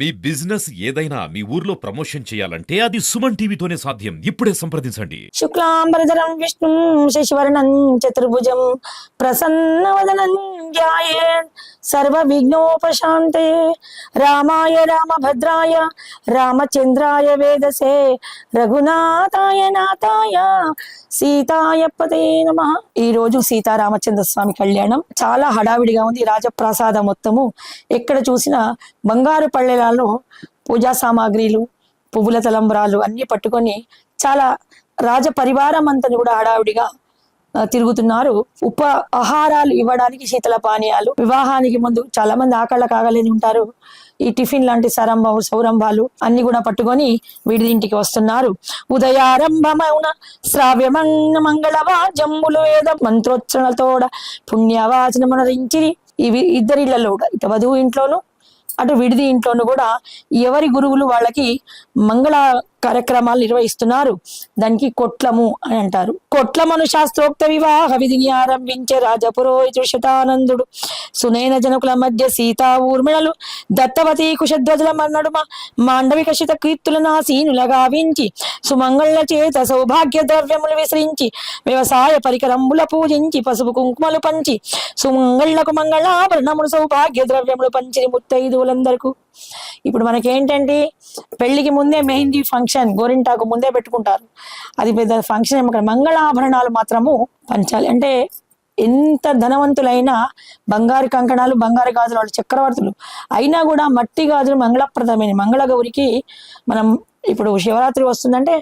మీ business ఏదైనా మీ ఊర్లో promotion చేయాలంటే అది సుమన్ టీవీతోనే సాధ్యం. ఇప్పుడే సంప్రదించండి. శుక్లాంబరధరం విష్ణుం శశివర్ణం చతుర్భుజం ప్రసన్నవదనం ధ్యాయేత్ సర్వ విఘ్నోపశాంతే రామాయ రామభద్రాయ రామచంద్రాయ వేదసే రఘునాథాయ నాథాయ సీతాయ పతే నమః. ఈ రోజు సీతారామచంద్ర స్వామి కళ్యాణం చాలా హడావిడిగా ఉంది. రాజప్రసాదం మొత్తము ఎక్కడ చూసినా బంగారు పళ్ళెలలో పూజా సామాగ్రిలు, పువ్వుల తలంబ్రాలు అన్ని పట్టుకొని చాలా రాజ పరివారం అంతా కూడా హడావిడిగా తిరుగుతున్నారు. ఆహారాలు ఇవ్వడానికి శీతల పానీయాలు, వివాహానికి ముందు చాలా మంది ఆకళ్ళ కాగలేని ఉంటారు. ఈ టిఫిన్ లాంటి సౌరంభాలు అన్ని కూడా పట్టుకొని వీడింటికి వస్తున్నారు. ఉదయారంభమౌన శ్రావ్యమన్న మంగళవా జంబులు వేద మంత్రోచ్చరణతోడ పుణ్యవాచనమునరించిరి. ఇవి ఇద్దరిళ్లలో కూడా, ఇటు వధువు ఇంట్లోనూ అటు విడిది ఇంట్లోనూ కూడా ఎవరి గురువులు వాళ్ళకి మంగళ కార్యక్రమాలు నిర్వహిస్తున్నారు. దానికి కొట్లము అని అంటారు. కొట్లమను శాస్త్రోక్త వివాహ విధిని ఆరంభించే రాజపురోహితుడు శతానందుడు సునైన జనకుల మధ్య సీతా ఊర్మిళలు దత్తవతి కుశధ్వజల మన్నడుమ మాండవిక శిత కీర్తులను ఆసీనుల గావించి సుమంగళ చేత సౌభాగ్య ద్రవ్యములు విసరించి వ్యవసాయ పరికరముల పూజించి పసుపు కుంకుమలు పంచి సుమంగళ్లకు మంగళాభరణములు సౌభాగ్య ద్రవ్యములు పంచిని ముత్తైదువులందరకు. ఇప్పుడు మనకేంటంటే పెళ్లికి ముందే మెహందీ ఫంక్షన్ గోరింటాకు ముందే పెట్టుకుంటారు. అది పెద్ద ఫంక్షన్ ఏమో. మంగళాభరణాలు మాత్రము పంచాలి. అంటే ఎంత ధనవంతులైనా బంగారు కంకణాలు, బంగారు గాజులు, వాళ్ళు చక్రవర్తులు అయినా కూడా మట్టి గాజులు మంగళప్రదమైన మంగళగౌరికి మనం ఇప్పుడు శివరాత్రి వస్తుందంటే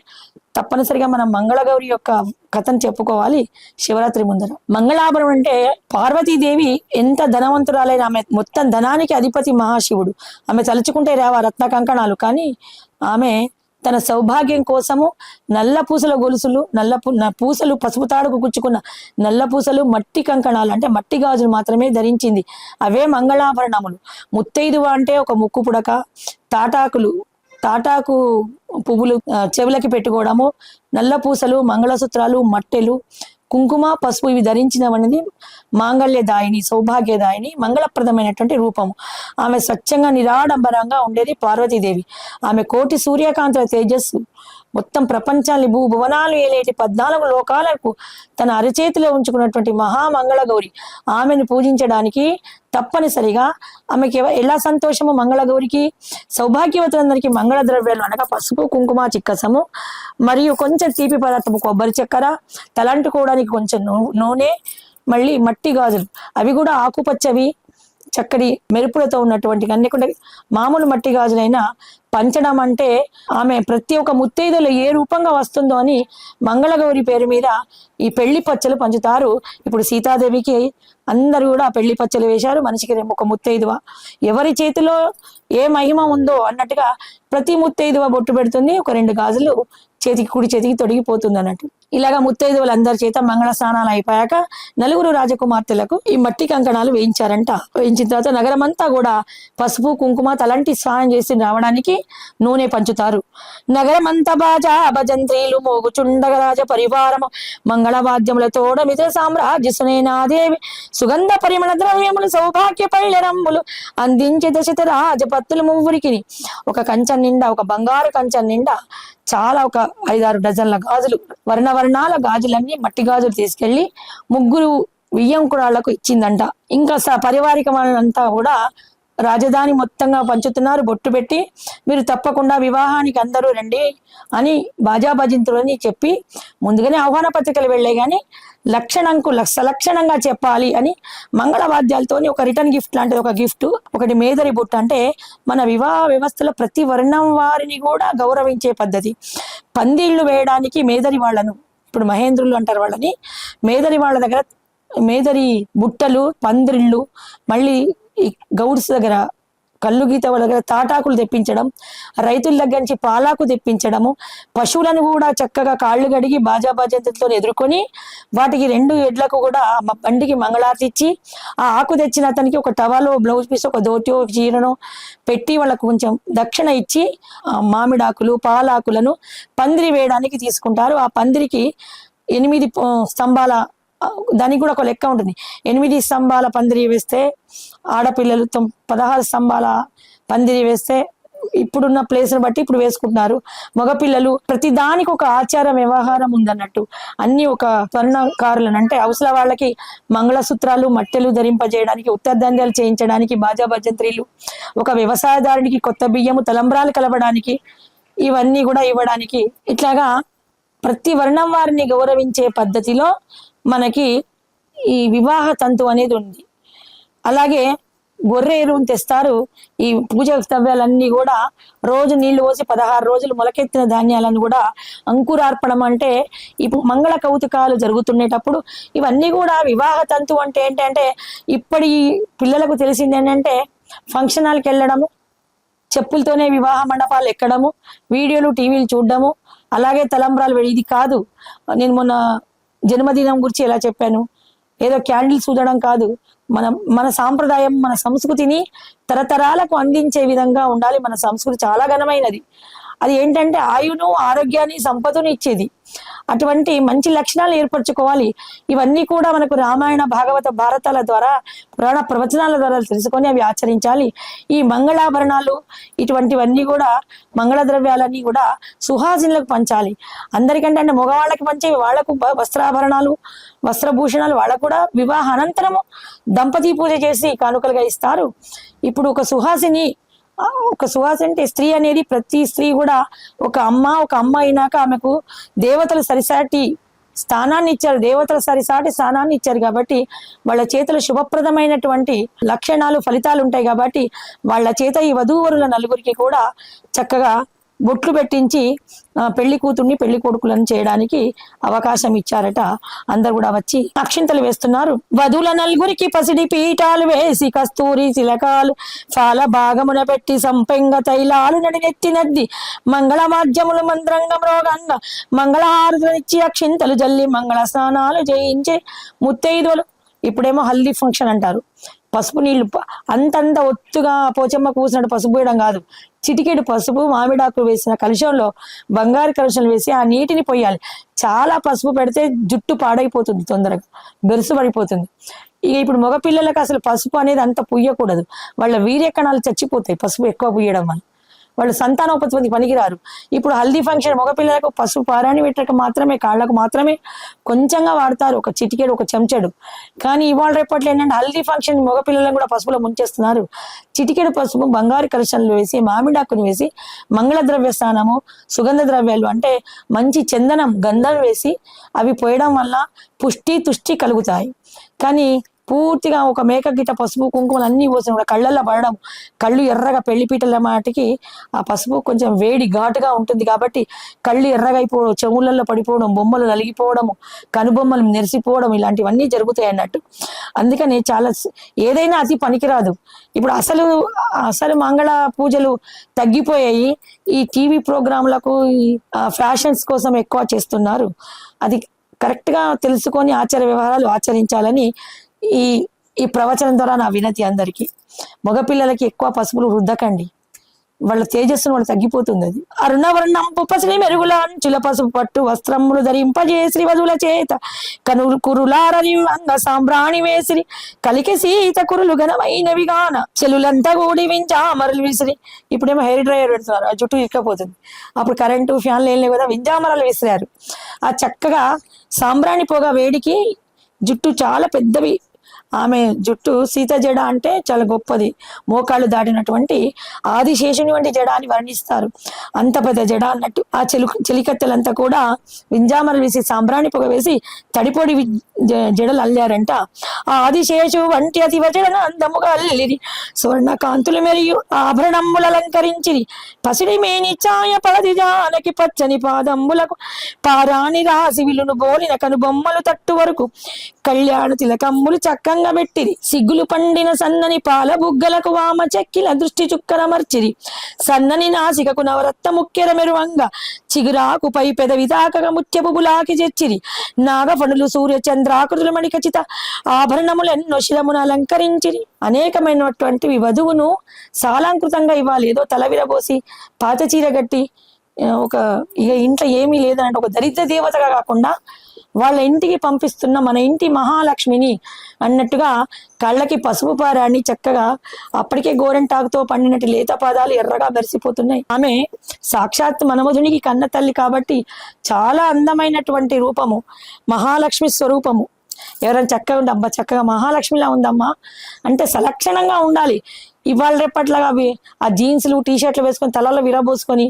తప్పనిసరిగా మనం మంగళగౌరి యొక్క కథను చెప్పుకోవాలి. శివరాత్రి ముందర మంగళాభరణం అంటే పార్వతీదేవి ఎంత ధనవంతురాలైన ఆమె మొత్తం ధనానికి అధిపతి మహాశివుడు. ఆమె తలుచుకుంటే రావా రత్న కంకణాలు. కానీ ఆమె తన సౌభాగ్యం కోసము నల్ల పూసల గొలుసులు, పూసలు, పసుపు తాడుకు గుచ్చుకున్న నల్ల పూసలు, మట్టి కంకణాలు అంటే మట్టి గాజులు మాత్రమే ధరించింది. అవే మంగళాభరణములు. ముత్తైదువ అంటే ఒక ముక్కు పుడక, తాటాకు పువ్వులు చెవులకి పెట్టుకోవడము, నల్ల పూసలు, మంగళసూత్రాలు, మట్టెలు, కుంకుమ, పసుపు ఇవి ధరించినవనేది మాంగళ్యదాయిని, సౌభాగ్యదాయిని, మంగళప్రదమైనటువంటి రూపము. ఆమె స్వచ్ఛంగా నిరాడంబరంగా ఉండేది పార్వతీదేవి. ఆమె కోటి సూర్యకాంతుల తేజస్సు. మొత్తం ప్రపంచాన్ని భువనాలు ఏలేటి 14 లోకాలకు తన అరచేతిలో ఉంచుకున్నటువంటి మహామంగళ గౌరి. ఆమెను పూజించడానికి తప్పనిసరిగా ఆమెకి ఎలా సంతోషము మంగళగౌరికి, సౌభాగ్యవతులందరికీ మంగళ ద్రవ్యాలు అనగా పసుపు, కుంకుమ, చిక్కసము మరియు కొంచెం తీపి పదార్థము, కొబ్బరి చక్కెర, తలంటుకోవడానికి కొంచెం నూనె, మళ్ళీ మట్టి గాజులు, అవి కూడా ఆకుపచ్చవి చక్కటి మెరుపులతో ఉన్నటువంటి అన్ని కూడా మామూలు మట్టి గాజులైనా పంచడం అంటే ఆమె ప్రతి ఒక్క ముత్తైదులో ఏ రూపంగా వస్తుందో అని మంగళగౌరి పేరు మీద ఈ పెళ్లి పచ్చలు పంచుతారు. ఇప్పుడు సీతాదేవికి అందరూ కూడా పెళ్లి పచ్చలు వేశారు. మనిషికి ఒక ముత్తైదువ ఎవరి చేతిలో ఏ మహిమ ఉందో అన్నట్టుగా ప్రతి ముత్తైదువ బొట్టు పెడుతుంది. ఒక 2 గాజులు కుడి చేతికి తొడిగిపోతుంది అన్నట్టు. ఇలాగా ముత్తైదువులందరి చేత మంగళ స్నానాలు అయిపోయాక నలుగురు రాజకుమార్తెలకు ఈ మట్టి కంకణాలు వేయించారంట. వేయించిన తర్వాత నగరమంతా కూడా పసుపు, కుంకుమ, తలంటి స్నానం చేసి రావడానికి నూనె పంచుతారు. నగరమంతా బాజా భజంత్రీలు మోగుచుండగ రాజ పరివారము మంగళవాద్యములతోడ మిత సామ్రాజ్య సునేనాదేవి సుగంధ పరిమళ ద్రవ్యములు సౌభాగ్య పైలరంబులు అందించే దశత రాజపత్తులు మువ్వురికి. ఒక కంచం నిండా, ఒక బంగారు కంచం నిండా చాలా ఒక 5-6 డజన్ల గాజులు, వర్ణాల గాజులన్నీ మట్టి గాజులు తీసుకెళ్లి 3 వియ్యంకురాళ్లకు ఇచ్చిందంట. ఇంకా పరివారికమంతా కూడా రాజధాని మొత్తంగా పంచుతున్నారు. బొట్టు పెట్టి మీరు తప్పకుండా వివాహానికి అందరూ రండి అని బాజాబాజింతులని చెప్పి ముందుగానే ఆహ్వాన పత్రికలు వెళ్ళే గాని సలక్షణంగా చెప్పాలి అని మంగళవాద్యాలతోని ఒక రిటర్న్ గిఫ్ట్ లాంటిది, ఒక గిఫ్ట్, ఒకటి మేదరి బుట్ట. అంటే మన వివాహ వ్యవస్థలో ప్రతి వర్ణం వారిని కూడా గౌరవించే పద్ధతి. పందిళ్ళు వేయడానికి మేదరి వాళ్ళను, ఇప్పుడు మహేంద్రులు అంటారు వాళ్ళని, మేదరి వాళ్ళ దగ్గర మేదరి బుట్టలు, పందిళ్ళు, మళ్ళీ ఈ గౌడ్స్ దగ్గర కళ్ళు గీత వాళ్ళ దగ్గర తాటాకులు తెప్పించడం, రైతుల దగ్గర నుంచి పాలాకు తెప్పించడము, పశువులను కూడా చక్కగా కాళ్ళు గడిగి బాజాబాజంతో ఎదుర్కొని వాటికి 2 ఎడ్లకు కూడా బండికి మంగళారతి ఇచ్చి ఆ ఆకు తెచ్చిన అతనికి ఒక టవాలో, బ్లౌజ్ పీస్, ఒక ధోతియో, చీరను పెట్టి వాళ్ళకు కొంచెం దక్షిణ ఇచ్చి మామిడాకులు, పాలాకులను పందిరి వేయడానికి తీసుకుంటారు. ఆ పందిరికి 8 స్తంభాల, దానికి కూడా ఒక లెక్క ఉంటుంది. 8 స్తంభాల పందిరి వేస్తే ఆడపిల్లలు, 16 స్తంభాల పందిరి వేస్తే ఇప్పుడున్న ప్లేస్ని బట్టి ఇప్పుడు వేసుకుంటున్నారు. మగపిల్లలు ప్రతి దానికి ఒక ఆచార వ్యవహారం ఉందన్నట్టు. అన్ని ఒక స్వర్ణకారులను అంటే అవసల వాళ్ళకి మంగళసూత్రాలు మట్టెలు ధరింపజేయడానికి, ఉత్తరదండాలు చేయించడానికి, బాజా భజంత్రీలు, ఒక వ్యవసాయదారునికి కొత్త బియ్యము తలంబ్రాలు కలవడానికి, ఇవన్నీ కూడా ఇవ్వడానికి, ఇట్లాగా ప్రతి వర్ణం వారిని గౌరవించే పద్ధతిలో మనకి ఈ వివాహ తంతు అనేది ఉంది. అలాగే గొర్రె ఎరువును తెస్తారు. ఈ పూజ ద్రవ్యాలన్నీ కూడా రోజు నీళ్లు పోసి 16 రోజులు మొలకెత్తిన ధాన్యాలను కూడా అంకురార్పణం అంటే ఇప్పుడు మంగళ కౌతుకాలు జరుగుతుండేటప్పుడు ఇవన్నీ కూడా వివాహ తంతు అంటే ఏంటంటే ఇప్పటి పిల్లలకు తెలిసింది ఏంటంటే ఫంక్షన్ హాల్కి వెళ్ళడము, చెప్పులతోనే వివాహ మండపాలు ఎక్కడము, వీడియోలు టీవీలు చూడడము, అలాగే తలంబ్రాలు ఇది కాదు. నేను మొన్న జన్మదినం గురించి ఎలా చెప్పాను, ఏదో క్యాండిల్స్ ఊదడం కాదు. మన సాంప్రదాయం, మన సంస్కృతిని తరతరాలకు అందించే విధంగా ఉండాలి. మన సంస్కృతి చాలా ఘనమైనది. అది ఏంటంటే ఆయును, ఆరోగ్యాన్ని, సంపదను ఇచ్చేది. అటువంటి మంచి లక్షణాలు ఏర్పరచుకోవాలి. ఇవన్నీ కూడా మనకు రామాయణ, భాగవత, భారతాల ద్వారా, పురాణ ప్రవచనాల ద్వారా తెలుసుకొని అవి ఆచరించాలి. ఈ మంగళాభరణాలు ఇటువంటివన్నీ కూడా, మంగళ ద్రవ్యాలన్నీ కూడా సుహాసినులకు పంచాలి. అందరికంటే అంటే మగవాళ్ళకి పంచేవి వాళ్ళకు వస్త్రాభరణాలు, వస్త్రభూషణాలు వాళ్ళకు కూడా వివాహ అనంతరము దంపతి పూజ చేసి కానుకలుగా ఇస్తారు. ఇప్పుడు ఒక సుహాసిని అంటే స్త్రీ అనేది ప్రతి స్త్రీ కూడా ఒక అమ్మ అయినాక ఆమెకు దేవతలు సరిసాటి స్థానాన్ని ఇచ్చారు. దేవతల సరిసాటి స్థానాన్ని ఇచ్చారు కాబట్టి వాళ్ళ చేతులు శుభప్రదమైనటువంటి లక్షణాలు, ఫలితాలు ఉంటాయి. కాబట్టి వాళ్ళ చేత ఈ వధూవరుల నలుగురికి కూడా చక్కగా బొట్లు పెట్టించి పెళ్లి కూతుర్ని, పెళ్లి కొడుకులను చేయడానికి అవకాశం ఇచ్చారట. అందరు కూడా వచ్చి అక్షింతలు వేస్తున్నారు. వధువుల నలుగురికి పసిడి పీఠాలు వేసి కస్తూరి తిలకాలు ఫాల భాగమున పెట్టి సంపెంగ తైలాలు నడినెత్తినద్ది మంగళ మాధ్యములు మంత్రంగం రోగంగా మంగళహారతులనిచ్చి అక్షింతలు జల్లి మంగళ స్నానాలు చేయించే ముత్తైదువులు. ఇప్పుడేమో హల్దీ ఫంక్షన్ అంటారు. పసుపు నీళ్లు అంతంత ఒత్తుగా పోచమ్మ కూసినట్టు పసుపు పోయడం కాదు. చిటికెడు పసుపు, మామిడాకు వేసిన కలుషంలో బంగారు కలుషం వేసి ఆ నీటిని పోయాలి. చాలా పసుపు పెడితే జుట్టు పాడైపోతుంది, తొందరగా బెరుసు పడిపోతుంది. ఇక ఇప్పుడు మగపిల్లలకు అసలు పసుపు అనేది అంత పుయ్యకూడదు. వాళ్ళ వీర్యకణాలు చచ్చిపోతాయి పసుపు ఎక్కువ పుయ్యడం వల్ల. వాళ్ళు సంతానోపత్తి పనికిరారు. ఇప్పుడు హల్దీ ఫంక్షన్ మగపిల్లలకు పసుపు పారాణి పెట్టక మాత్రమే, కాళ్లకు మాత్రమే కొంచెంగా వాడతారు, ఒక చిటికెడు, ఒక చెంచడు. కానీ ఇవాళ రేపట్లో ఏంటంటే హల్దీ ఫంక్షన్ మగపిల్లలను కూడా పసుపులో ముంచేస్తున్నారు. చిటికెడు పసుపు బంగారు కలశంలో వేసి, మామిడాకుని వేసి, మంగళ ద్రవ్య స్నానము, సుగంధ ద్రవ్యాలు అంటే మంచి చందనం, గంధం వేసి అవి పోయడం వల్ల పుష్టి, తుష్టి కలుగుతాయి. కానీ పూర్తిగా ఒక మేక గిట్ట పసుపు కుంకుమలు అన్ని పోసిన కూడా కళ్ళల్లో పడడం, కళ్ళు ఎర్రగా, పెళ్లిపీటల మాటికి ఆ పసుపు కొంచెం వేడి ఘాటుగా ఉంటుంది కాబట్టి కళ్ళు ఎర్రగా అయిపోవడం, చెవులలో పడిపోవడం, బొమ్మలు నలిగిపోవడము, కనుబొమ్మలు నెరిసిపోవడం, ఇలాంటివన్నీ జరుగుతాయి అన్నట్టు. అందుకని చాలా ఏదైనా అతి పనికిరాదు. ఇప్పుడు అసలు మంగళ పూజలు తగ్గిపోయాయి. ఈ టీవీ ప్రోగ్రాంలకు, ఈ ఫ్యాషన్స్ కోసం ఎక్కువ చేస్తున్నారు. అది కరెక్ట్గా తెలుసుకొని ఆచార వ్యవహారాలు ఆచరించాలని ఈ ప్రవచనం ద్వారా నా వినతి అందరికీ. మగపిల్లలకి ఎక్కువ పసుపులు రుద్దకండి, వాళ్ళ తేజస్సును వాళ్ళు తగ్గిపోతుంది. అది అరుణవర్ణంపు పసిని మెరుగుల అంచుల పసుపు పట్టు వస్త్రములు ధరింపజే శ్రీ వధువుల చేత కురులారని అంగ సాంబ్రాణి వేసిరి కలికి సీత కురులు ఘనమైనవి గాన చెలులంతా కూడి వింజామరలు విసిరి. ఇప్పుడేమో హెయిర్ డ్రైయర్ పెడుతున్నారు, ఆ జుట్టు ఇక్కపోతుంది. అప్పుడు కరెంటు ఫ్యాన్లు ఏం లేవు కదా, వింజామరలు విసిరారు. ఆ చక్కగా సాంబ్రాణి పొగ వేడికి జుట్టు చాలా పెద్దవి. ఆమె జుట్టు సీత జడ అంటే చాలా గొప్పది. మోకాళ్ళు దాటినటువంటి ఆదిశేషుని వంటి జడ అని వర్ణిస్తారు. అంత పెద్ద జడ అన్నట్టు. ఆ చెలికత్తెలంతా కూడా వింజామరలు వేసి సాంబ్రాణి పొగ వేసి తడిపొడి జడలు అల్లారంట. ఆ ఆదిశేషు వంటి అతి వజడన అందముగా అల్లిరి సువర్ణ కాంతులు మెరియు ఆభరణములు అలంకరించిరి పసిడి మేని ఛాయ పడది జానకి పచ్చని పాదంబులకు పారాణి రాసి విలును బోలిన కను బొమ్మలు తట్టు వరకు కళ్యాణ తిలకమ్ములు చక్కంగా పెట్టిరి సిగ్గులు పండిన సన్నని పాల బుగ్గలకు వామ చెక్కిల దృష్టి చుక్కన మర్చిరి సన్నని నాసికకు నవరత్న ముక్కెర మెరువంగా చిగురాకు పై పెదవి తాకగా ముత్యపు బులాకి చెచ్చిరి నాగఫణులు సూర్య చంద్రాకృతుల మణికచిత ఆభరణములెన్నో శిరమును అలంకరించిరి. అనేకమైనటువంటి వధువును సాలంకృతంగా ఇవ్వాలి. ఏదో తల విరబోసి పాత చీర కట్టి ఇక ఇంట్లో ఏమీ లేదనంటే ఒక దరిద్ర దేవతగా కాకుండా వాళ్ళ ఇంటికి పంపిస్తున్న మన ఇంటి మహాలక్ష్మిని అన్నట్టుగా కళ్ళకి పసుపు పారాన్ని చక్కగా అప్పటికే గోరెంటాకుతో పండినట్టు లేత పాదాలు ఎర్రగా మెరిసిపోతున్నాయి. ఆమె సాక్షాత్ మన్మధునికి కన్న తల్లి కాబట్టి చాలా అందమైనటువంటి రూపము, మహాలక్ష్మి స్వరూపము. ఎవరైనా చక్కగా ఉండి అబ్బా చక్కగా మహాలక్ష్మిలా ఉందమ్మా అంటే సలక్షణంగా ఉండాలి. ఇవాళ రేపట్లాగా అవి ఆ జీన్స్లు టీషర్ట్లు వేసుకొని తలలో విరబోసుకొని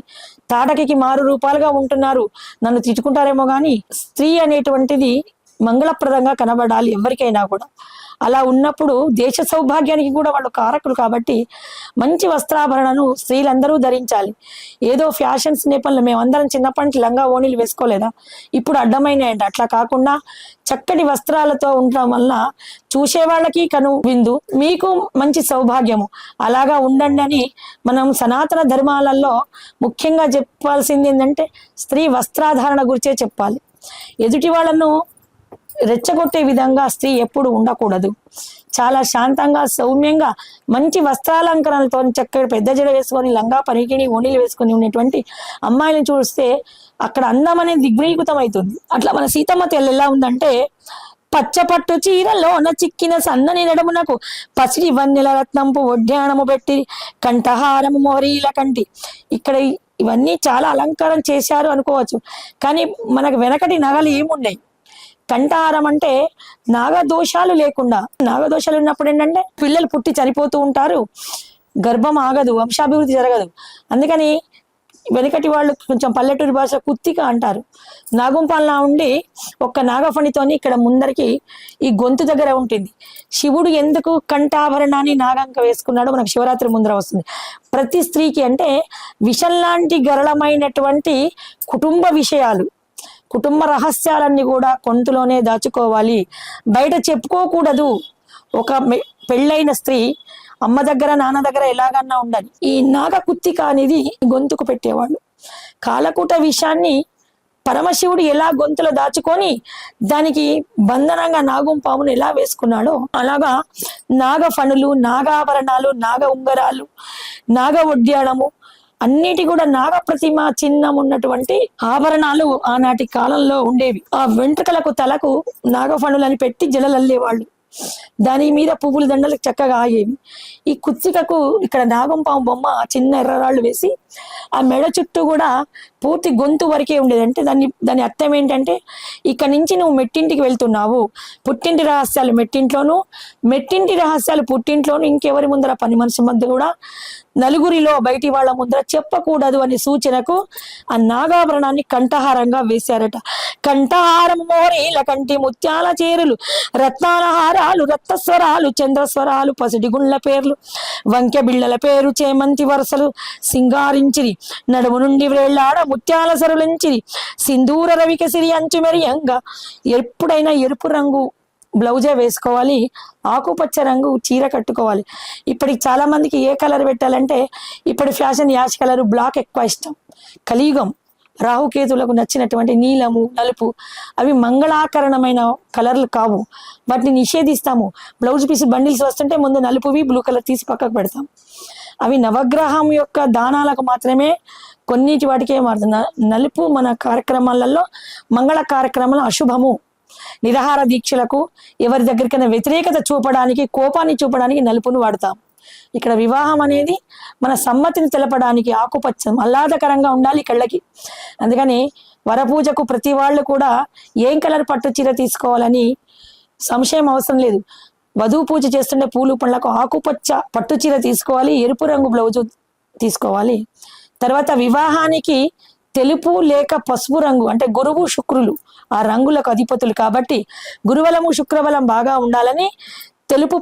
తాటకి మారు రూపాలుగా ఉంటున్నారు. నన్ను తిట్టుకుంటారేమో కానీ స్త్రీ అనేటువంటిది మంగళప్రదంగా కనబడాలి ఎవరికైనా కూడా. అలా ఉన్నప్పుడు దేశ సౌభాగ్యానికి కూడా వాళ్ళు కారకులు కాబట్టి మంచి వస్త్రాభరణను స్త్రీలందరూ ధరించాలి. ఏదో ఫ్యాషన్స్ నేపథ్యంలో మేమందరం చిన్నప్పటి నుంచి లంగా ఓణీలు వేసుకోలేదా, ఇప్పుడు అడ్డమైనాయంట. అట్లా కాకుండా చక్కటి వస్త్రాలతో ఉండడం వల్ల చూసే వాళ్ళకి కను విందు, మీకు మంచి సౌభాగ్యము. అలాగా ఉండండి అని మనం సనాతన ధర్మాలలో ముఖ్యంగా చెప్పాల్సింది ఏంటంటే స్త్రీ వస్త్రాధారణ గురించే చెప్పాలి. ఎదుటి వాళ్ళను రెచ్చగొట్టే విధంగా స్త్రీ ఎప్పుడు ఉండకూడదు. చాలా శాంతంగా సౌమ్యంగా మంచి వస్త్రాలంకరణలతో చక్కగా పెద్ద జడ వేసుకొని లంగా పనికిని ఓణీలు వేసుకొని ఉన్నటువంటి అమ్మాయిని చూస్తే అక్కడ అందం అనేది దిగ్భ్రీకృతం అవుతుంది. అట్లా మన సీతమ్మ తెల్ల ఎలా ఉందంటే పచ్చపట్టు చీరలోన చిక్కిన సన్నని నడుమునకు పసిడి వన్నెల రత్నంపు ఒడ్యాణము పెట్టి కంఠహారము మోరీల కంటి. ఇక్కడ ఇవన్నీ చాలా అలంకారం చేశారు అనుకోవచ్చు, కానీ మనకు వెనకటి నగలు ఏమున్నాయి? కంఠహారం అంటే నాగదోషాలు లేకుండా, నాగదోషాలు ఉన్నప్పుడు ఏంటంటే పిల్లలు పుట్టి చనిపోతూ ఉంటారు, గర్భం ఆగదు, వంశాభివృద్ధి జరగదు. అందుకని వెనకటి వాళ్ళు కొంచెం పల్లెటూరి భాష కుత్తిక అంటారు. నాగుంపాలన ఉండి ఒక్క నాగఫణితోని ఇక్కడ ముందరికి ఈ గొంతు దగ్గర ఉంటుంది. శివుడు ఎందుకు కంఠాభరణాన్ని నాగంక వేసుకున్నాడో మనకు శివరాత్రి ముందర వస్తుంది. ప్రతి స్త్రీకి అంటే విషం లాంటి గరళమైనటువంటి కుటుంబ విషయాలు, కుటుంబ రహస్యాలన్నీ కూడా గొంతులోనే దాచుకోవాలి, బయట చెప్పుకోకూడదు. ఒక పెళ్ళైన స్త్రీ అమ్మ దగ్గర నాన్న దగ్గర ఎలాగన్నా ఉండాలి. ఈ నాగకుత్తిక అనేది గొంతుకు పెట్టేవాళ్ళు. కాలకూట విషయాన్ని పరమశివుడు ఎలా గొంతులో దాచుకొని దానికి బంధనంగా నాగుంపామును ఎలా వేసుకున్నాడో అలాగా నాగఫణులు, నాగాభరణాలు, నాగ ఉంగరాలు, నాగ ఒడ్యాణము అన్నిటి కూడా నాగ ప్రతిమ చిహ్నం ఉన్నటువంటి ఆభరణాలు ఆనాటి కాలంలో ఉండేవి. ఆ వెంట్రుకలకు తలకు నాగఫణులని పెట్టి జలలల్లేవాళ్ళు. దాని మీద పువ్వుల దండలకు చక్కగా ఆగేవి. ఈ కుత్తికకు ఇక్కడ నాగంపాము బొమ్మ చిన్న ఎర్రరాళ్ళు వేసి ఆ మెడ చుట్టూ కూడా పూర్తి గొంతు వరకే ఉండేది. అంటే దాని అర్థం ఏంటంటే ఇక్కడ నుంచి నువ్వు మెట్టింటికి వెళ్తున్నావు, పుట్టింటి రహస్యాలు మెట్టింట్లోను, మెట్టింటి రహస్యాలు పుట్టింట్లోను, ఇంకెవరి ముందర పని మనిషి మధ్య కూడా నలుగురిలో బయటి వాళ్ళ ముందర చెప్పకూడదు అనే సూచనకు ఆ నాగాభరణాన్ని కంఠహారంగా వేశారట. కంఠహారం మోరీల కంటి ముత్యాల చేరులు, రత్నాల హారాలు, రక్తస్వరాలు, చంద్రస్వరాలు, పసిడి గుండ్ల పేర్లు, వంకె బిళ్ళల పేరు, చేమంతి వరసలు సింగారించిరి, నడుము నుండి వ్రేళ్లాడ ముత్యాల సరులంచిరి, సింధూర రవికసిరి అంచు మెరియంగా. ఎప్పుడైనా ఎరుపు రంగు బ్లౌజే వేసుకోవాలి, ఆకుపచ్చ రంగు చీర కట్టుకోవాలి. ఇప్పటికి చాలా మందికి ఏ కలర్ పెట్టాలంటే ఇప్పటి ఫ్యాషన్ యాష్ కలర్, బ్లాక్ ఎక్కువ ఇష్టం. కలియుగం రాహుకేతులకు నచ్చినటువంటి నీలము, నలుపు అవి మంగళాకరణమైన కలర్లు కావు, వాటిని నిషేధిస్తాము. బ్లౌజ్ పీస్ బండిల్స్ వస్తుంటే ముందు నలుపువి బ్లూ కలర్ తీసి పక్కకు పెడతాం. అవి నవగ్రహం యొక్క దానాలకు మాత్రమే, కొన్నిటి వాటికే మారుతుంది. నలుపు మన కార్యక్రమాలలో మంగళ కార్యక్రమాలు అశుభము. నిరాహార దీక్షలకు ఎవరి దగ్గరికైనా వ్యతిరేకత చూపడానికి, కోపాన్ని చూపడానికి నలుపును వాడతాం. ఇక్కడ వివాహం అనేది మన సమ్మతిని తెలపడానికి ఆకుపచ్చ ఆహ్లాదకరంగా ఉండాలి కళ్ళకి. అందుకని వరపూజకు ప్రతి వాళ్ళు కూడా ఏం కలర్ పట్టు చీర తీసుకోవాలని సంశయం అవసరం లేదు. వధువు పూజ చేస్తుండే పూలు పండ్లకు ఆకుపచ్చ పట్టు చీర తీసుకోవాలి, ఎరుపు రంగు బ్లౌజు తీసుకోవాలి. తర్వాత వివాహానికి తెలుపు లేక పసుపు రంగు అంటే గురువు శుక్రులు ఆ రంగులకు అధిపతులు కాబట్టి గురువలము శుక్రబలం బాగా ఉండాలని తెలుపు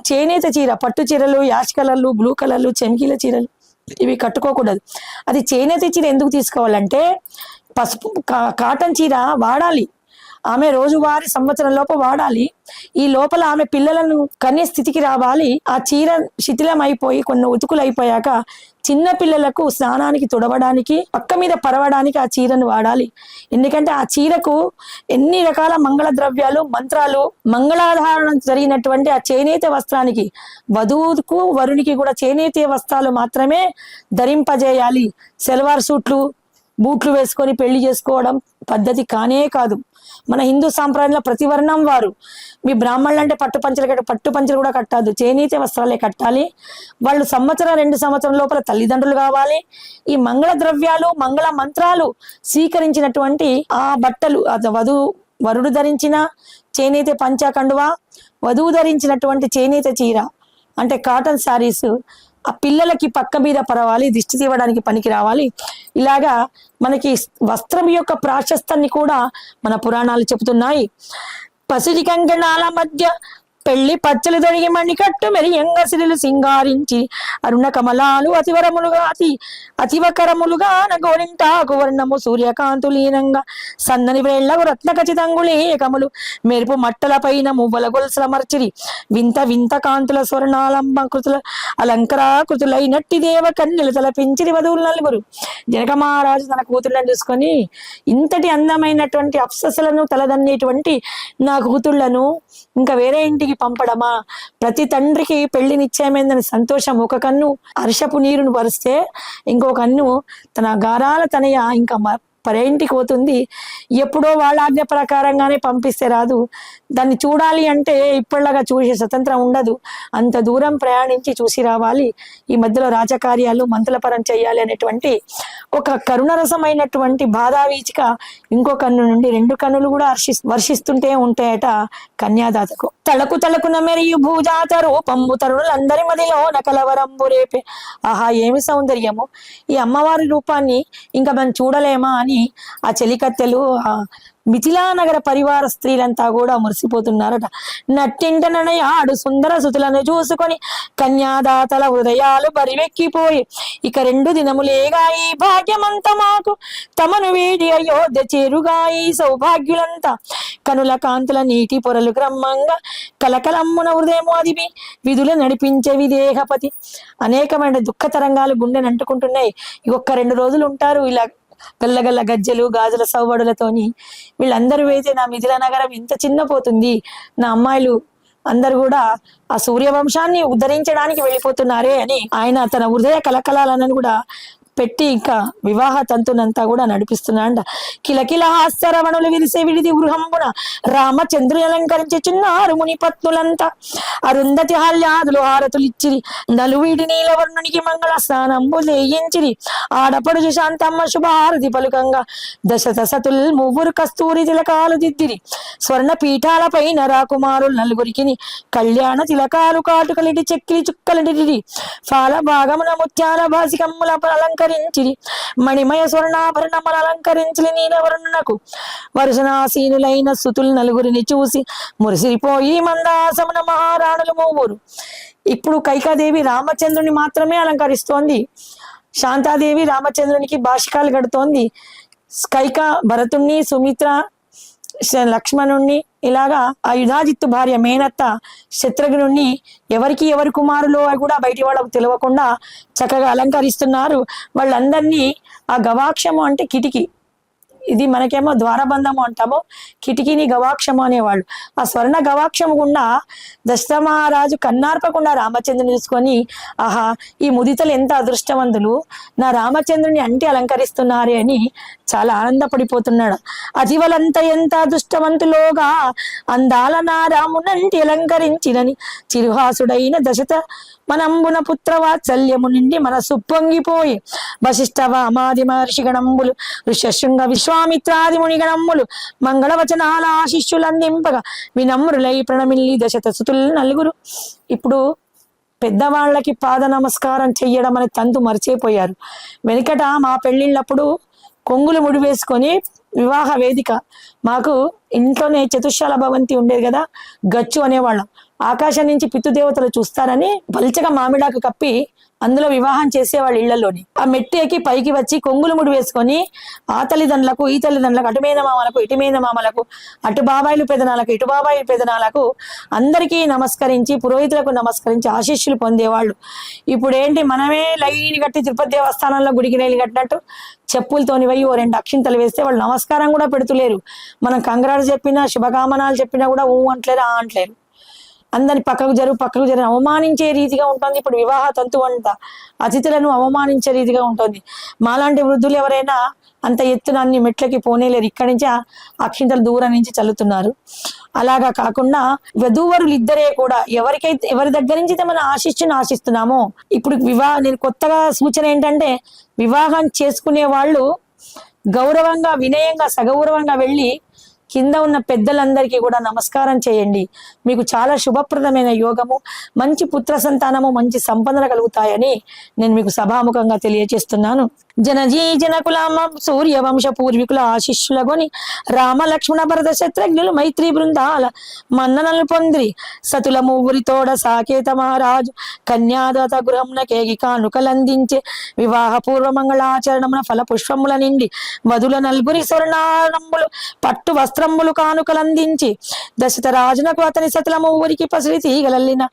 చేనేత చీర, పట్టు చీరలు, యాష్ కలర్లు, బ్లూ కలర్లు, చెంకీల చీరలు ఇవి కట్టుకోకూడదు. అది చేనేత చీర ఎందుకు తీసుకోవాలంటే పసుపు కాటన్ చీర వాడాలి, ఆమె రోజువారీ సంవత్సరం లోపు వాడాలి. ఈ లోపల ఆమె పిల్లలను కనే స్థితికి రావాలి. ఆ చీర శిథిలం అయిపోయి కొన్ని ఉతుకులు అయిపోయాక చిన్న పిల్లలకు స్నానానికి తుడవడానికి, పక్క మీద పరవడానికి ఆ చీరను వాడాలి. ఎందుకంటే ఆ చీరకు ఎన్ని రకాల మంగళ ద్రవ్యాలు, మంత్రాలు, మంగళాధారణ జరిగినటువంటి ఆ చేనేత వస్త్రానికి వధువుకు వరునికి కూడా చేనేత వస్త్రాలు మాత్రమే ధరింపజేయాలి. సెల్వార్ సూట్లు, బూట్లు వేసుకొని పెళ్లి చేసుకోవడం పద్ధతి కానే కాదు. మన హిందూ సాంప్రదాయంలో ప్రతి వర్ణం వారు, మీ బ్రాహ్మణులు అంటే పట్టు పంచలు కూడా కట్టద్దు, చేనేత వస్త్రాలే కట్టాలి. వాళ్ళు సంవత్సరం 2 సంవత్సరం లోపల తల్లిదండ్రులు కావాలి. ఈ మంగళ ద్రవ్యాలు మంగళ మంత్రాలు స్వీకరించినటువంటి ఆ బట్టలు, వరుడు ధరించిన చేనేత పంచకండువా, వధువు ధరించినటువంటి చేనేత చీర అంటే కాటన్ శారీస్ ఆ పిల్లలకి పక్క మీద పరవాలి, దిష్టి తీయడానికి పనికి రావాలి. ఇలాగా మనకి వస్త్రం యొక్క ప్రాశస్తాన్ని కూడా మన పురాణాలు చెబుతున్నాయి. పసిడి కంకణాల మధ్య పెళ్లి పచ్చలు తొడిగి మణికట్టు మెరియంగ సిరులు సింగారించి అరుణ కమలాలు అతివకరములుగా నగోరింటాకు వర్ణము సూర్యకాంతులీనంగా సన్నని వేళ్లకు రత్న ఖచ్చితంగులేకములు మెరుపు మట్టల పైన మువ్వల గొలుసుల మర్చిరి వింత వింత కాంతుల స్వర్ణాలంకృతుల అలంకరాకృతులైనట్టి దేవ కన్యలు తలపించిరి వధువులు నలుగురు. జనక మహారాజు తన కూతుళ్ళని చూసుకొని, ఇంతటి అందమైనటువంటి అప్సరసలను తలదన్నేటువంటి నా కూతుళ్లను ఇంకా వేరే ఇంటికి పంపడమా? ప్రతి తండ్రికి పెళ్లి నిశ్చయమైందని సంతోషం. ఒక కన్ను హర్షపు నీరును పరిస్తే ఇంకో కన్ను తన గారాల తనయ ఇంకా పరేంటికి పోతుంది. ఎప్పుడో వాళ్ళ ఆజ్ఞ ప్రకారంగానే పంపిస్తే రాదు. దాన్ని చూడాలి అంటే ఇప్పటిలాగా చూసే స్వతంత్రం ఉండదు. అంత దూరం ప్రయాణించి చూసి రావాలి. ఈ మధ్యలో రాజకార్యాలు మంత్రపరం చేయాలి అనేటువంటి ఒక కరుణరసమైనటువంటి బాధావీచిక ఇంకో కన్ను నుండి 2 కన్నులు కూడా వర్షిస్తుంటే ఉంటాయట కన్యాదాతకు. తళకున మెరియు భూజాత రూపంబు తరుణులందరి మదిలో నకలవరంబు రేపే. ఆహా, ఏమి సౌందర్యము! ఈ అమ్మవారి రూపాన్ని ఇంకా మనం చూడలేమా అని ఆ చెలికత్తెలు, మిథిలా నగర పరివార స్త్రీలంతా కూడా మురిసిపోతున్నారట. నట్టింట ననయాడు సుందర సుతులను చూసుకొని కన్యాదాతల హృదయాలు బరివెక్కిపోయి, ఇక 2 దినములేగా ఈ భాగ్యమంత మాకు తమను వీడి అయోధ్య చేరుగా ఈ సౌభాగ్యులంతా కనుల కాంతుల నీటి పొరలు క్రమంగా కలకలమ్మున హృదయము అదిమి విధులు నడిపించే విదేహపతి. అనేకమైన దుఃఖ తరంగాలు గుండెని అంటుకుంటున్నాయి. ఒక్క 2 రోజులు ఉంటారు ఇలా గల్లగల్ల గజ్జలు గాజుల సవ్వడులతోని. వీళ్ళందరూ అయితే నా మిథిలా నగరం ఇంత చిన్నపోతుంది, నా అమ్మాయిలు అందరు కూడా ఆ సూర్యవంశాన్ని ఉద్ధరించడానికి వెళ్ళిపోతున్నారే అని ఆయన తన హృదయ కలకలాలను కూడా పెట్టి ఇంకా వివాహ తంతునంతా కూడా నడిపిస్తున్నాండ. కిలకిల హాస్యరవణులు విరిసే విడిది గృహంబున రామచంద్రుని అలంకరించుచున్నారు ముని పత్నులంతా. అరుంధతి హాల్యాదులు హారతులిచ్చిరి, నలువీడి నీలవర్ణునికి మంగళ స్నానంబు చేయించిరి. ఆడపడుచు శాంతమ్మ శుభహారతి పలుకంగా దశదశతుల్ మువ్వురు కస్తూరి తిలకాలు దిద్దిరి. స్వర్ణ పీఠాల పైన రాకుమారులు 4గురికి కళ్యాణ తిలకాలు కాటుకలిటి చెక్కిలి చుక్కలిటి ఫాల భాగమున ముత్యాల భాసికమ్ముల అలంకరించిరి. మణిమయ స్వర్ణాభరణములు అలంకరించి నీలవర్ణునకు వరుసనాసీనులైన సుతులు 4గురిని చూసి మురిసిపోయి మందాసమున మహారాణులు 3. ఇప్పుడు కైకాదేవి రామచంద్రుని మాత్రమే అలంకరిస్తోంది. శాంతాదేవి రామచంద్రునికి భాషికాలు కడుతోంది. కైక భరతుణ్ణి, సుమిత్ర లక్ష్మణుణ్ణి, ఇలాగా ఆ యుధాజిత్తు భార్య మేనత్త శత్రుఘ్నుణ్ణి ఎవరి కుమారులో కూడా బయటి వాళ్ళకు తెలియకుండా చక్కగా అలంకరిస్తున్నారు. వాళ్ళందరినీ ఆ గవాక్షము అంటే కిటికీ, ఇది మనకేమో ద్వారబంధము అంటాము, కిటికీని గవాక్షము అనేవాళ్ళు. ఆ స్వర్ణ గవాక్షము గుండా దశరథ మహారాజు కన్నార్పకుండా రామచంద్రుని చూసుకొని, ఆహా, ఈ ముదితలు ఎంత అదృష్టవంతులు, నా రామచంద్రుని అంటే అలంకరిస్తున్నారే అని చాలా ఆనందపడిపోతున్నాడు. అతివలంత ఎంత అదృష్టవంతులోగా అందాల నా రామునంటి అలంకరించినని చిరుహాసుడైన దశరథ మనంబున పుత్ర వాత్సల్యము నుండి మనసు పొంగిపోయి వశిష్ఠ వామాది మహర్షి గణంబులు ఋష్యశృంగ విశ్వామిత్రాది ముని గణంబులు మంగళవచనాల ఆశిష్యులందింపగా వినమ్రులై ప్రణమిల్లి దశరథ సుతులు 4. ఇప్పుడు పెద్దవాళ్ళకి పాద నమస్కారం చెయ్యడం అనే తంతు మర్చిపోయారు. వెనుకట మా పెళ్ళిళ్ళప్పుడు కొంగులు ముడివేసుకొని వివాహ వేదిక, మాకు ఇంట్లోనే చతుశాల భవంతి ఉండేది కదా, గచ్చు అనేవాళ్ళం. ఆకాశం నుంచి పితృదేవతలు చూస్తారని పల్చగా మామిడాకు కప్పి అందులో వివాహం చేసేవాళ్ళు ఇళ్లలోని. ఆ మెట్టు ఎక్కి పైకి వచ్చి కొంగులు ముడి వేసుకొని ఆ తల్లిదండ్రులకు ఈ తల్లిదండ్రులకు, అటు మేనమామలకు ఇటు మేనమామలకు, అటు బాబాయిలు పెదనాలకు ఇటు బాబాయిలు పెదనాలకు అందరికీ నమస్కరించి పురోహితులకు నమస్కరించి ఆశీస్సులు పొందేవాళ్ళు. ఇప్పుడు ఏంటి, మనమే లైన్ కట్టి తిరుపతి దేవస్థానంలో గుడికి నీళ్ళు కట్టినట్టు చెప్పులతోని పోయి 2 అక్షింతలు వేస్తే వాళ్ళు నమస్కారం కూడా పెడుతులేరు. మనం కంగ్రాట్స్ చెప్పినా శుభకామనాలు చెప్పినా కూడా ఊ అంటలేరు, ఆ అంటలేరు. అందరిని పక్కకు జరు అవమానించే రీతిగా ఉంటుంది. ఇప్పుడు వివాహ తంతు అంతా అతిథులను అవమానించే రీతిగా ఉంటుంది. మాలాంటి వృద్ధులు ఎవరైనా అంత ఎత్తున అన్ని మెట్లకి పోనేలేరు, ఇక్కడి నుంచి అక్షింతలు దూరం నుంచి చల్లుతున్నారు. అలాగా కాకుండా వధూవరులు ఇద్దరే కూడా ఎవరి దగ్గర నుంచి మనం ఆశిస్తున్నామో, ఇప్పుడు నేను కొత్తగా సూచన ఏంటంటే, వివాహం చేసుకునే వాళ్ళు గౌరవంగా వినయంగా సగౌరవంగా వెళ్ళి కింద ఉన్న పెద్దలందరికీ కూడా నమస్కారం చేయండి. మీకు చాలా శుభప్రదమైన యోగము, మంచి పుత్ర సంతానము, మంచి సంపదన కలుగుతాయని నేను మీకు సభాముఖంగా తెలియజేస్తున్నాను. జనకులామ సూర్యవంశ పూర్వీకుల ఆశిష్యులగొని రామ లక్ష్మణ భరత శత్రుఘ్నులు మైత్రి బృందాల మన్ననలు పొందిరి. సతుల మువ్వురితోడ సాకేత మహారాజు కన్యాదాత గృహంన కేగి కానుకలందించే వివాహ పూర్వ మంగళాచరణమున ఫల పుష్పముల నిండి వధుల నలుగురి స్వర్ణారంభులు పట్టు వస్త్రములు కానుకలందించి దశరథ రాజునకు అతని సతుల మువ్వురికి పసిరి తీగలల్లిన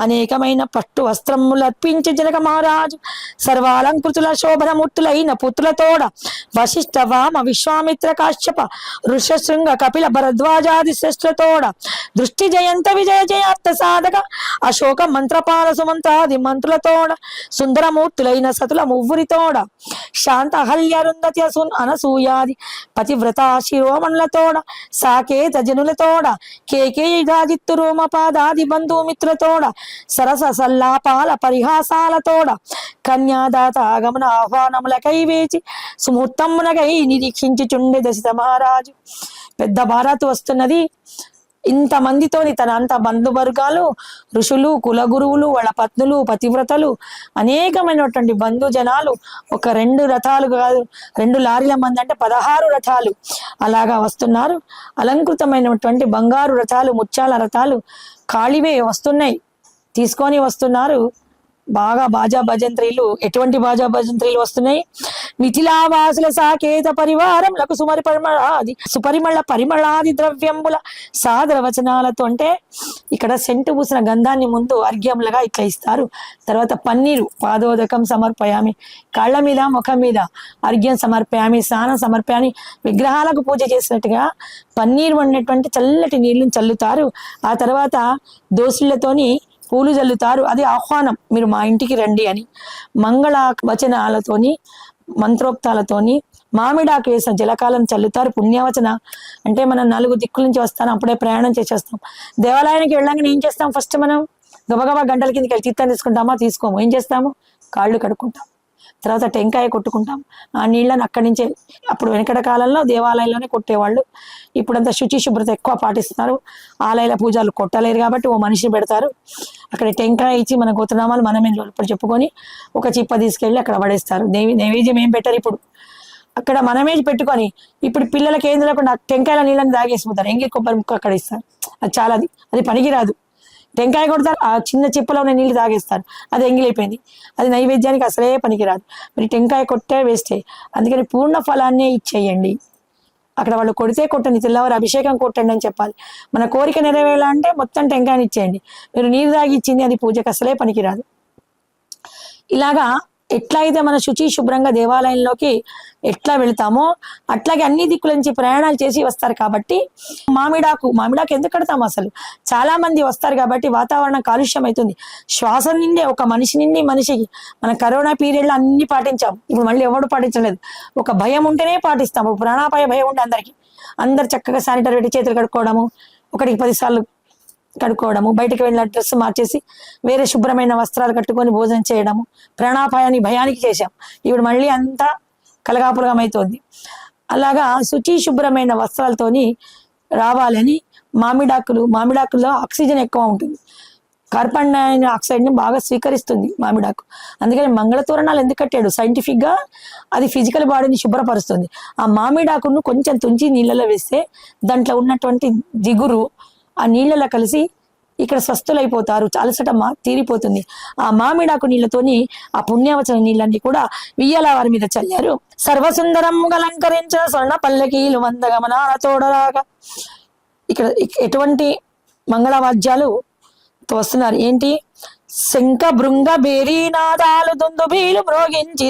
అనేకమైన పట్టు వస్త్రములు అర్పించి జనక మహారాజు సర్వాలంకృతుల శోభనమూర్తులైన పుత్రులతోడ వశిష్ఠ వామ విశ్వామిత్ర కాశ్యప ఋషశృంగ కపిల భరద్వాజాది శ్రేష్ఠతోడ దృష్టి జయంత విజయ జయాత్త సాధక అశోక మంత్రపాల సుమంత్రాది మంత్రులతోడ సుందరమూర్తులైన సతుల మువ్వురితోడ శాంత అహల్యరుంధతి అనసూయాది పతివ్రత శిరోమణులతోడ సాకేత జనులతోడ కేకేయిగాజిత్తు రోమపాదాది బంధుమిత్రులతోడ సరస సల్లాపాల పరిహాసాలతోడ కన్యాదాత ఆగమన ఆహ్వానములకై వేచి సుముహూర్తమునకై నిరీక్షించుచుండే దశరథ మహారాజు. పెద్ద భారత్ వస్తున్నది. ఇంతమందితోని తన అంత బంధువర్గాలు, ఋషులు, కులగురువులు, వాళ్ళ పత్నులు, పతివ్రతలు, అనేకమైనటువంటి బంధుజనాలు, ఒక 2 రథాలు కాదు, 2 లారీల మంది అంటే 16 రథాలు అలాగా వస్తున్నారు. అలంకృతమైనటువంటి బంగారు రథాలు, ముత్యాల రథాలు ఖాళీవే వస్తున్నాయి, తీసుకొని వస్తున్నారు. బాగా బాజా భజంత్రీలు. ఎటువంటి బాజా భజంత్రీలు వస్తున్నాయి? మిథిలావాసుల సాకేత పరివారంలకు సుపరిమళ పరిమళాది ద్రవ్యంబుల సాదర వచనాలతో, అంటే ఇక్కడ సెంటు పూసిన గంధాన్ని ముందు అర్ఘ్యంలుగా ఇట్లా ఇస్తారు. తర్వాత పన్నీరు పాదోదకం సమర్పయామి, కాళ్ళ మీద ముఖం మీద అర్ఘ్యం సమర్పయామి, స్నానం సమర్పయామి, విగ్రహాలకు పూజ చేసినట్టుగా పన్నీరు వండినటువంటి చల్లటి నీళ్లను చల్లుతారు. ఆ తర్వాత దోసులతోని పూలు చల్లుతారు. అది ఆహ్వానం, మీరు మా ఇంటికి రండి అని. మంగళ వచనాలతోని మంత్రోక్తాలతోని మామిడాకు వేసిన జలకాలం చల్లుతారు. పుణ్యవచన అంటే మనం 4 దిక్కుల నుంచి వస్తాం, అప్పుడే ప్రయాణం చేసేస్తాం. దేవాలయానికి వెళ్ళాక ఏం చేస్తాం? ఫస్ట్ మనం గబగబా గంటల కిందకి వెళ్ళి తీర్థం తీసుకుంటామా? తీసుకోము. ఏం చేస్తాము? కాళ్ళు కడుక్కుంటాం, తర్వాత టెంకాయ కొట్టుకుంటాం. ఆ నీళ్ళని అక్కడి నుంచే, అప్పుడు వెనకట కాలంలో దేవాలయంలోనే కొట్టేవాళ్ళు. ఇప్పుడంతా శుచి శుభ్రత ఎక్కువ పాటిస్తున్నారు. ఆలయాల పూజలు కొట్టలేరు కాబట్టి ఓ మనిషిని పెడతారు. అక్కడ టెంకాయ ఇచ్చి మన గోత్రనామాలు మనమే ఇప్పుడు చెప్పుకొని ఒక చిప్ప తీసుకెళ్ళి అక్కడ పడేస్తారు. నైవేద్యం ఏం పెట్టారు ఇప్పుడు, అక్కడ మనమే పెట్టుకొని. ఇప్పుడు పిల్లలకి ఏం తెలియకుండా టెంకాయల నీళ్ళని తాగేసిపోతారు. ఎంగి కొబ్బరి ముక్క అక్కడ ఇస్తారు. అది చాలా అది పనికిరాదు. టెంకాయ కొడతారు, ఆ చిన్న చిప్పలో ఉన్న నీళ్ళు తాగేస్తారు, అది ఎంగిలైపోయింది. అది నైవేద్యానికి అసలే పనికిరాదు. మరి టెంకాయ కొట్టే వేస్తే, అందుకని పూర్ణ ఫలాన్ని ఇచ్చేయండి. అక్కడ వాళ్ళు కొడితే కొట్టండి, తెల్లవారు అభిషేకం కొట్టండి అని చెప్పాలి. మన కోరిక నెరవేరాలంటే మొత్తం టెంకాయని ఇచ్చేయండి. మీరు నీరు తాగి ఇచ్చింది అది పూజకు అసలే పనికిరాదు. ఇలాగా ఎట్లా అయితే మన శుచి శుభ్రంగా దేవాలయంలోకి ఎట్లా వెళతామో అట్లాగే అన్ని దిక్కుల నుంచి ప్రయాణాలు చేసి వస్తారు. కాబట్టి మామిడాకు ఎందుకు కడతాము? అసలు చాలా మంది వస్తారు కాబట్టి వాతావరణం కాలుష్యం అవుతుంది. శ్వాస నిండే ఒక మనిషికి మన కరోనా పీరియడ్లో అన్ని పాటించాం, ఇప్పుడు మళ్ళీ ఎవడు పాటించలేదు. ఒక భయం ఉంటేనే పాటిస్తాము. ప్రాణాపాయ భయం ఉంటే అందరు చక్కగా శానిటరీ పెట్టి చేతులు కడుక్కోవడము, 1కి 10 సార్లు కడుక్కోవడము, బయటకు వెళ్ళిన డ్రెస్ మార్చేసి వేరే శుభ్రమైన వస్త్రాలు కట్టుకొని భోజనం చేయడము, ప్రాణాపాయాన్ని భయానికి చేశాం. ఇప్పుడు మళ్ళీ అంతా కలగాపులగం అవుతుంది. అలాగా శుచి శుభ్రమైన వస్త్రాలతోని రావాలని మామిడాకులో ఆక్సిజన్ ఎక్కువ ఉంటుంది, కార్బన్ డైఆక్సైడ్ ని బాగా స్వీకరిస్తుంది మామిడాకు. అందుకని మంగళతోరణాలు ఎందుకు కట్టాడు? సైంటిఫిక్ గా అది ఫిజికల్ బాడీని శుభ్రపరుస్తుంది. ఆ మామిడాకును కొంచెం తుంచి నీళ్ళలో వేస్తే దాంట్లో ఉన్నటువంటి జిగురు ఆ నీళ్ళలో కలిసి ఇక్కడ స్వస్థులైపోతారు, అలసట తీరిపోతుంది. ఆ మామిడాకు నీళ్లతోని ఆ పుణ్యవచన నీళ్ళన్ని కూడా వియ్యాల వారి మీద చల్లారు. సర్వసుందరం అలంకరించిన స్వర్ణ పల్లకీలు మందగమనాల తోడరాగా. ఇక్కడ ఎటువంటి మంగళవాద్యాలు వస్తున్నారు? ఏంటి? శంఖ భృంగ బేరీనాదాలు దుందుబీలు మ్రోగించి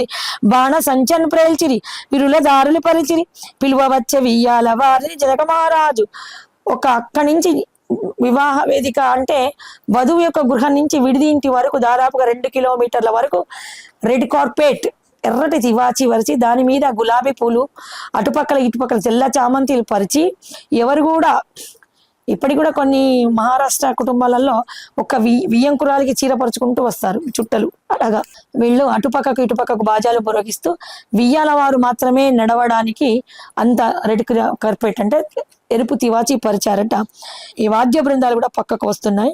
బాణ సంచన్ ప్రేల్చిరి విరుల దారులు పరిచిరి పిలువ వచ్చే వియ్యాల వారిని జనక మహారాజు. అక్కడి నుంచి వివాహ వేదిక అంటే వధువు యొక్క గృహం నుంచి విడిది ఇంటి వరకు దాదాపుగా 2 కిలోమీటర్ల వరకు రెడ్ కార్పెట్ ఎర్రటి తివాచి వరిచి దాని మీద గులాబీ పూలు అటుపక్కల ఇటుపక్కల తెల్ల చామంతిలు పరిచి ఎవరు కూడా ఇప్పటికి కూడా కొన్ని మహారాష్ట్ర కుటుంబాలలో ఒక వియ్యంకురాలకి చీరపరుచుకుంటూ వస్తారు చుట్టలు. అలాగా వీళ్ళు అటుపక్కకు ఇటుపక్కకు బాజాలు పొరగిస్తూ వియ్యాల వారు మాత్రమే నడవడానికి అంత రెడ్ కార్పెట్ అంటే ఎరుపు తివాచి పరిచారట. ఈ వాద్య బృందాలు కూడా పక్కకు వస్తున్నాయి.